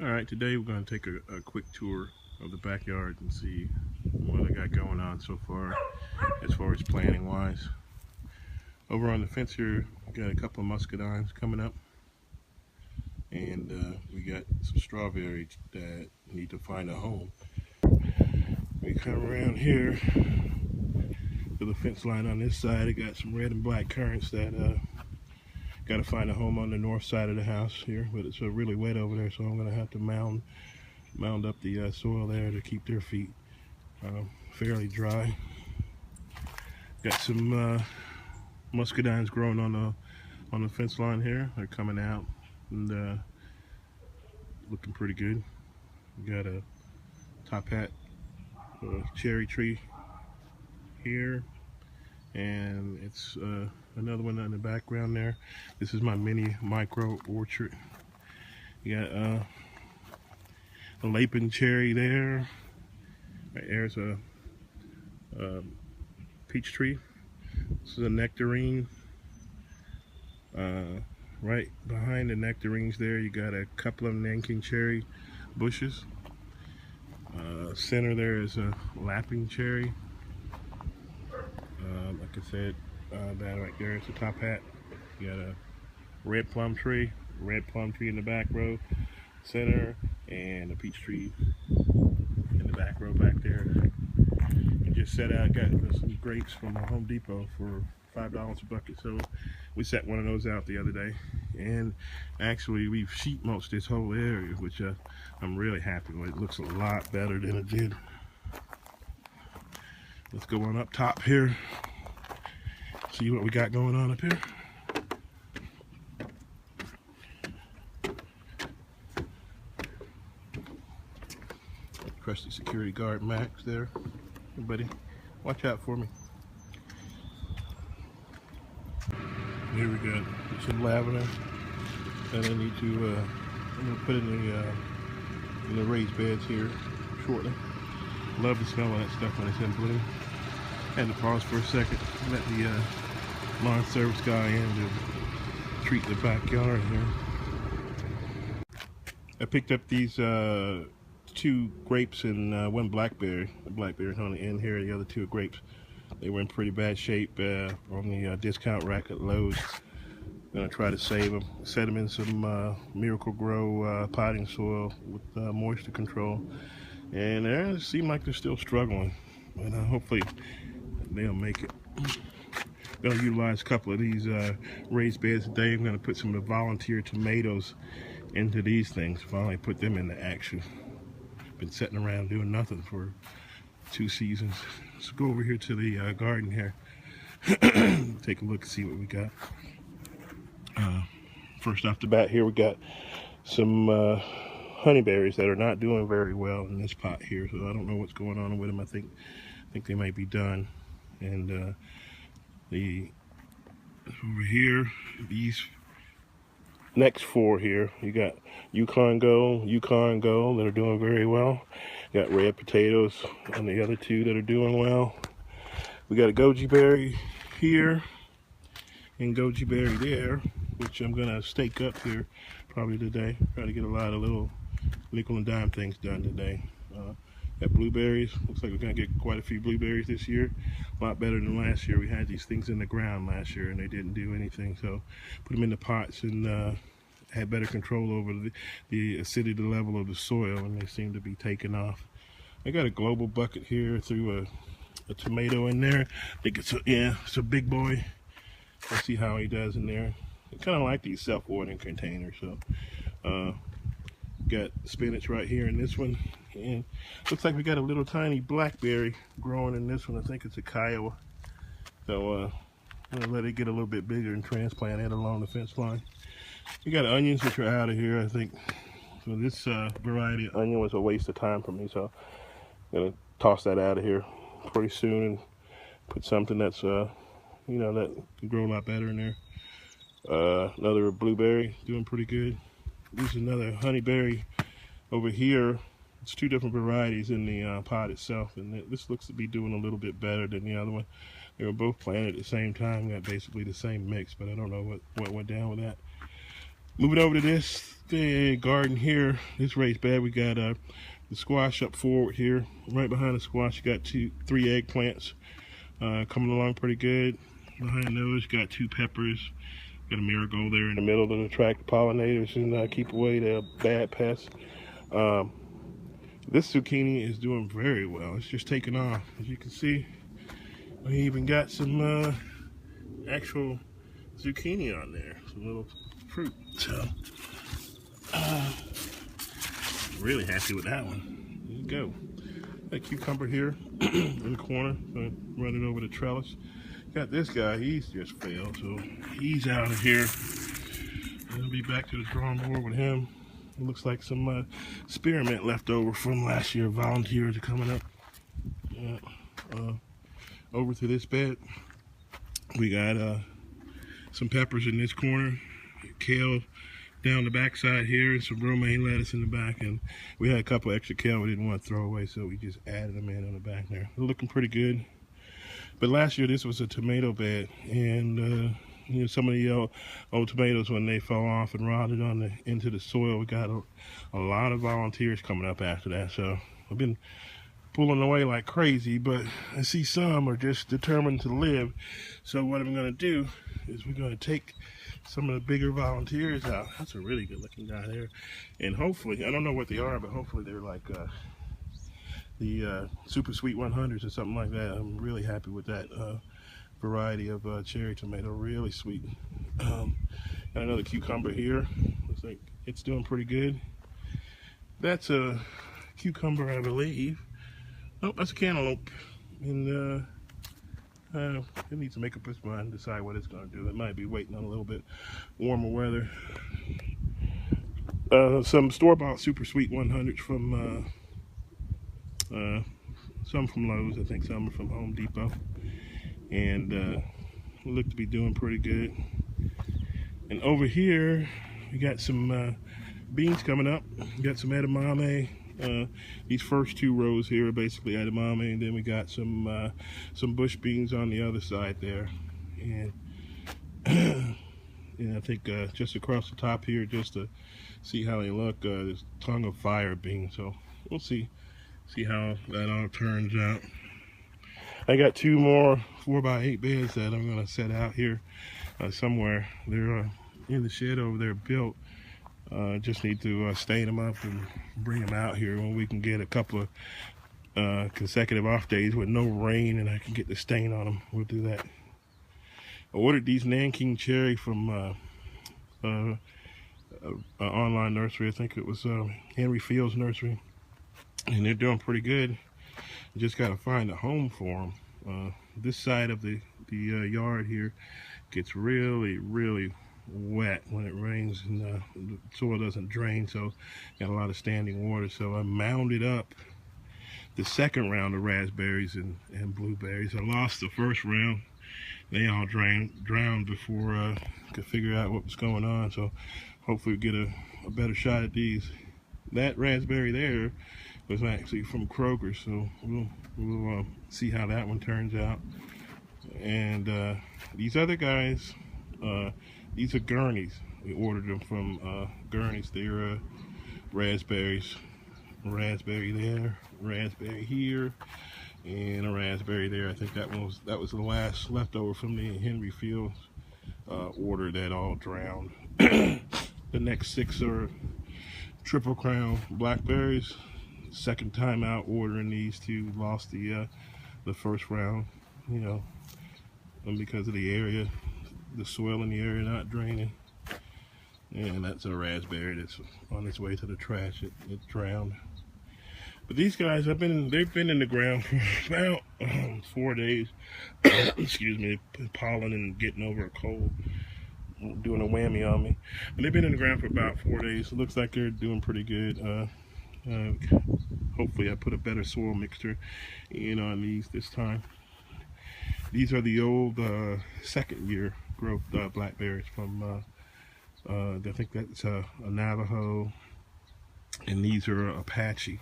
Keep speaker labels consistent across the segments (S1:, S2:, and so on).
S1: Alright, today we're going to take a quick tour of the backyard and see what I got going on so far as planting wise. Over on the fence here, we got a couple of muscadines coming up, and we got some strawberries that need to find a home. We come around here to the fence line on this side. I got some red and black currants that got to find a home on the north side of the house here, but it's really wet over there, so I'm going to have to mound up the soil there to keep their feet fairly dry. Got some muscadines growing on the fence line here. They're coming out and looking pretty good. We got a top hat cherry tree here, and it's another one in the background there. This is my mini micro orchard. You got a lapin cherry there. Right there's a peach tree. This is a nectarine. Right behind the nectarines there, you got a couple of Nanking cherry bushes. Center there is a lapin cherry. Like I said, that right there is the top hat. You got a red plum tree in the back row, center, and a peach tree in the back row back there. You just set out, got some grapes from Home Depot for $5 a bucket, so we set one of those out the other day, and actually we've sheet mulched this whole area, which I'm really happy with. It looks a lot better than it did. Let's go on up top here, see what we got going on up here. Trusty security guard Max there. Hey buddy, watch out for me. Here we got some lavender that I need to I'm gonna put in the raised beds here shortly. Love the smell of that stuff when it's in bloom. Had to pause for a second, let the lawn service guy in to treat the backyard here. I picked up these 2 grapes and 1 blackberry. The blackberry's on the end here, the other 2 are grapes. They were in pretty bad shape on the discount rack at Lowe's. Gonna try to save them, set them in some Miracle Grow potting soil with moisture control, and they seem like they're still struggling, but hopefully they'll make it. Gonna utilize a couple of these raised beds today. I'm gonna put some of the volunteer tomatoes into these things, finally put them into action. Been sitting around doing nothing for 2 seasons. Let's go over here to the garden here. Take a look and see what we got. First off the bat here, we got some honeyberries that are not doing very well in this pot here, so I don't know what's going on with them. I think they might be done. And the over here, these next 4 here, you got Yukon Gold that are doing very well. You got red potatoes on the other 2 that are doing well. We got a goji berry here and goji berry there, which I'm gonna stake up here probably today. Try to get a lot of little nickel and dime things done today. Got blueberries. Looks like we're gonna get quite a few blueberries this year. A lot better than last year. We had these things in the ground last year and they didn't do anything, so put them in the pots and had better control over the acidity level of the soil, and they seem to be taking off. I got a global bucket here, threw a tomato in there. I think it's a big boy. Let's see how he does in there. I kind of like these self-watering containers. So got spinach right here in this one, and looks like we got a little tiny blackberry growing in this one. I think it's a Kiowa. So I'm gonna let it get a little bit bigger and transplant it along the fence line. We got onions, which are out of here, I think. So this variety of onion was a waste of time for me, so I'm gonna toss that out of here pretty soon and put something that's that can grow a lot better in there. Another blueberry doing pretty good. There's another honeyberry over here. It's 2 different varieties in the pot itself, and this looks to be doing a little bit better than the other one. They were both planted at the same time, got basically the same mix, but I don't know what went down with that. Moving over to this, the garden here, this raised bed, we got the squash up forward here. Right behind the squash, you got three eggplants coming along pretty good. Behind those, got 2 peppers. Got a marigold there in the middle to attract the pollinators and keep away the bad pests. This zucchini is doing very well. It's just taking off. As you can see, we even got some actual zucchini on there, some little fruit. So, really happy with that one. There you go. That cucumber here in the corner. Run it over the trellis. Got this guy. He's just failed, so he's out of here. I'll be back to the drawing board with him. It looks like some spearmint left over from last year. Volunteers are coming up over to this bed. We got some peppers in this corner, kale down the back side here, and some romaine lettuce in the back. And we had a couple extra kale we didn't want to throw away, so we just added them in on the back there. They're looking pretty good. But last year this was a tomato bed, and you know, some of the old tomatoes, when they fell off and rotted into the soil, we got a lot of volunteers coming up after that. So I've been pulling away like crazy, but I see some are just determined to live. So what I'm going to do is we're going to take some of the bigger volunteers out. That's a really good looking guy there. And hopefully, I don't know what they are, but hopefully they're like the super sweet 100s or something like that. I'm really happy with that variety of cherry tomato, really sweet. Got another cucumber here. Looks like it's doing pretty good. That's a cucumber, I believe. Oh, that's a cantaloupe. And it needs to make up its mind, decide what it's going to do. It might be waiting on a little bit warmer weather. Some store-bought super sweet 100s from some from Lowe's. I think some are from Home Depot. And look to be doing pretty good. And over here we got some beans coming up. We got some edamame. These first 2 rows here are basically edamame, and then we got some bush beans on the other side there. And and I think just across the top here, just to see how they look, there's tongue of fire beans. So we'll see how that all turns out. I got 2 more 4x8 beds that I'm going to set out here somewhere. They're in the shed over there built. Just need to stain them up and bring them out here when we can get a couple of consecutive off days with no rain and I can get the stain on them. We'll do that. I ordered these Nanking cherry from an online nursery. I think it was Henry Fields Nursery, and they're doing pretty good. Just got to find a home for them. This side of the yard here gets really wet when it rains, and the soil doesn't drain, so got a lot of standing water. So I mounded up the second round of raspberries and blueberries. I lost the first round. They all drowned before I could figure out what was going on. So hopefully we get a better shot at these. That raspberry there was actually from Kroger, so we'll see how that one turns out. And these other guys, these are Gurneys. We ordered them from Gurneys. They're raspberries. Raspberry there, raspberry here, and a raspberry there. I think that was the last leftover from the Henry Fields order that all drowned. The next 6 are Triple Crown Blackberries. Second time out ordering these 2, lost the first round, you know, and because of the area, the soil in the area not draining. And that's a raspberry that's on its way to the trash. It drowned. But these guys, they've been in the ground for about 4 days. Excuse me, pollen and getting over a cold, doing a whammy on me. But they've been in the ground for about 4 days. It looks like they're doing pretty good. Hopefully I put a better soil mixture in on these this time. These are the old second year growth blackberries from I think that's a Navajo, and these are Apache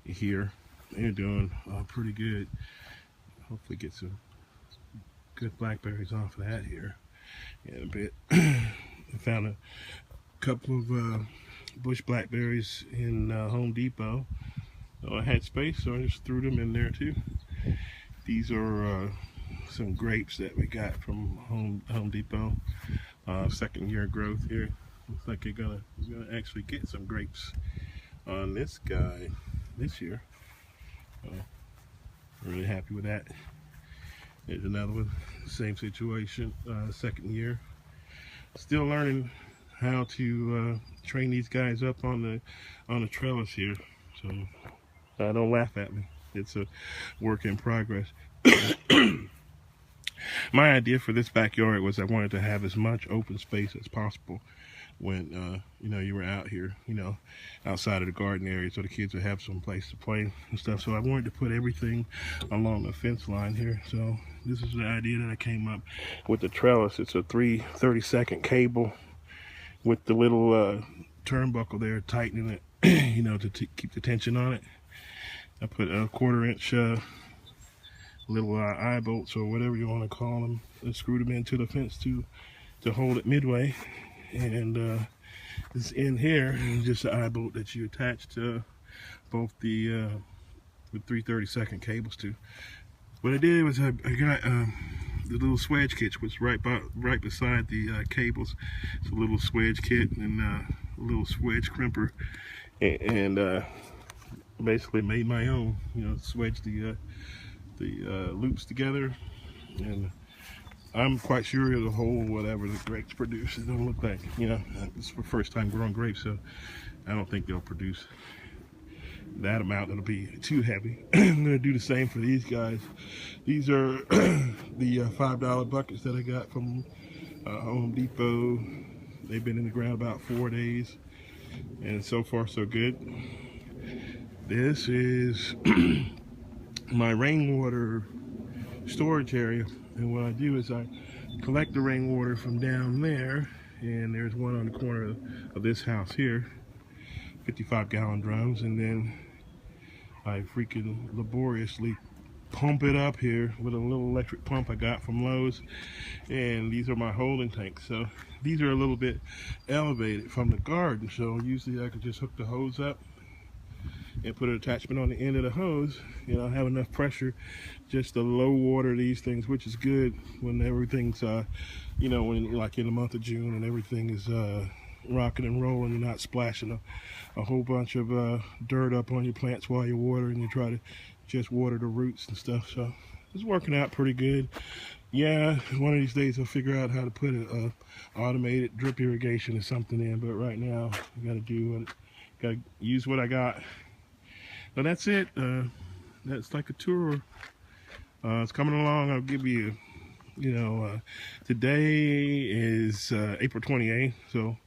S1: here. They're doing pretty good. Hopefully get some good blackberries off of that here in a bit. I found a couple of bush blackberries in Home Depot. So I had space, so I just threw them in there too. These are some grapes that we got from Home Depot. Second year growth here. Looks like you're gonna actually get some grapes on this guy this year. Really happy with that. There's another one, same situation, second year. Still learning how to train these guys up on the trellis here. So don't laugh at me. It's a work in progress. My idea for this backyard was I wanted to have as much open space as possible when you were out here, outside of the garden area, so the kids would have some place to play and stuff. So I wanted to put everything along the fence line here. So this is the idea that I came up with the trellis. It's a 3/32 cable with the little turnbuckle there tightening it, to keep the tension on it. I put a 1/4-inch little eye bolts, or whatever you want to call them, and screwed them into the fence to hold it midway. And this in here is just an eye bolt that you attach to both the 3/32 cables to. What I did was I got the little swedge kit, was right beside the cables. It's a little swedge kit and a little swedge crimper, and basically made my own. Swedged the loops together, and I'm quite sure it'll hold whatever the grapes produce. It don't look like, it's the first time growing grapes, so I don't think they'll produce that amount. It'll be too heavy. I'm gonna do the same for these guys. These are the $5 buckets that I got from Home Depot. They've been in the ground about 4 days, and so far so good. This is my rainwater storage area, and what I do is I collect the rainwater from down there, and there's one on the corner of this house here, 55-gallon drums, and then I freaking laboriously pump it up here with a little electric pump I got from Lowe's. And these are my holding tanks, so these are a little bit elevated from the garden, so usually I could just hook the hose up and put an attachment on the end of the hose, have enough pressure just to low water these things, which is good when everything's when, like, in the month of June and everything is rocking and rolling. You're not splashing a whole bunch of dirt up on your plants while you're watering. You try to just water the roots and stuff. So it's working out pretty good. Yeah, one of these days I'll figure out how to put a automated drip irrigation or something in, but right now I gotta use what I got. So that's it. That's like a tour. It's coming along. I'll give you, today is April 28th, so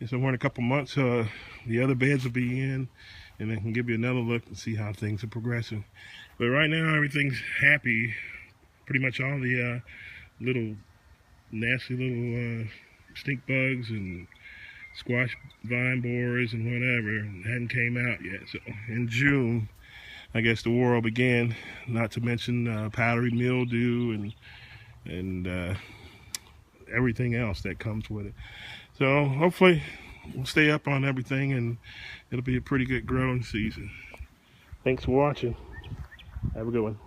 S1: somewhere in a couple months the other beds will be in, and I can give you another look and see how things are progressing. But right now everything's happy. Pretty much all the little nasty little stink bugs and squash vine borers and whatever hadn't came out yet. So in June, I guess the war will begin. Not to mention powdery mildew and everything else that comes with it. So hopefully we'll stay up on everything, and it'll be a pretty good growing season. Thanks for watching. Have a good one.